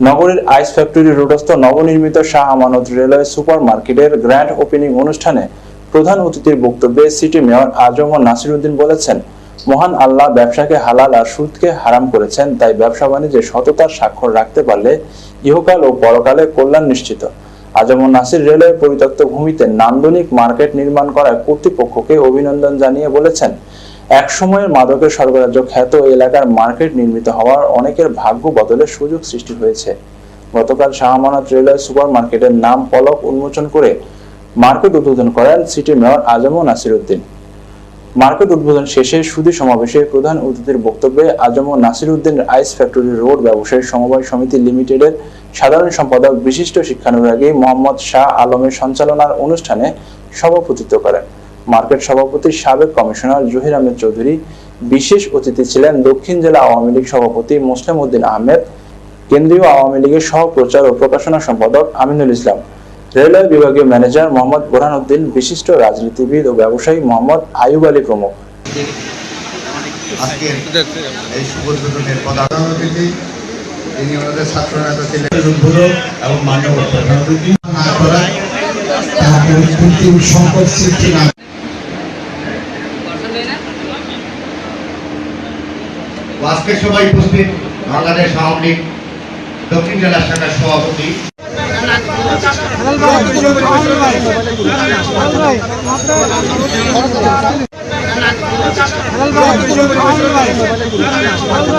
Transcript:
নগরীর ice factory রোডস্থ নবনির্মিত Shah Amanat railway super মার্কেটের গ্র্যান্ড ওপেনিং অনুষ্ঠানে প্রধান অতিথির বক্তব্যে সিটি মেয়র আজম নাসির উদ্দিন বলেছেন, মহান আল্লাহ ব্যবসাকে হালাল আর সুদকে হারাম করেছেন, তাই ব্যবসা বাণিজ্যে সততার স্বাক্ষর রাখতে পারলে ইহকাল ও পরকালে কল্যাণ নিশ্চিত। আজম নাসির রেলওয়ে পরিত্যক্ত ভূমিতে নান্দনিক মার্কেট নির্মাণ করায় কর্তৃপক্ষকে অভিনন্দন জানিয়ে বলেছেন, এক সময়ের মাদকের সরবরাহ খ্যাত এলাকার মার্কেট নির্মিত হওয়ার অনেকের ভাগ্য বদলের সুযোগ সৃষ্টি হয়েছে। গতকাল শাহ আমানত রেলওয়ে সুপার মার্কেটের নাম ফলক উন্মোচন করে মার্কেট উদ্বোধন করেন city mayor Azam Nasir Uddin. Market উদ্বোধন শেষে সুধী সমাবেশে প্রধান অতিথির বক্তব্যে Azam Nasir Uddin ice factory road ব্যবসায়ী সমবায় সমিতি লিমিটেডের সাধারণ সম্পাদক বিশিষ্ট শিক্ষানুরাগী মোহাম্মদ শাহ আলমের সঞ্চালনার অনুষ্ঠানে সভাপতিত্ব করেন। মার্কেট সভাপতি সাবেক কমিশনার জহির আহমেদ চৌধুরী, বিশেষ অতিথি ছিলেন দক্ষিণ জেলা আওয়ামী লীগ সভাপতি মোসলেম উদ্দিন আহমেদ, কেন্দ্রীয় আওয়ামী লীগের সহ প্রচার ও প্রকাশনা সম্পাদক আমিনুল ইসলাম, রেলওয়ে বিভাগীয় ম্যানেজার মোহাম্মদ বোরহান উদ্দিন, বিশিষ্ট রাজনীতিবিদ ও ব্যবসায়ী মোহাম্মদ আইয়ুব আলী প্রমুখ। আজকের সবাই উপস্থিত বাংলাদেশ আওয়ামী লীগ দক্ষিণ জেলা শাখার সভাপতি ভাই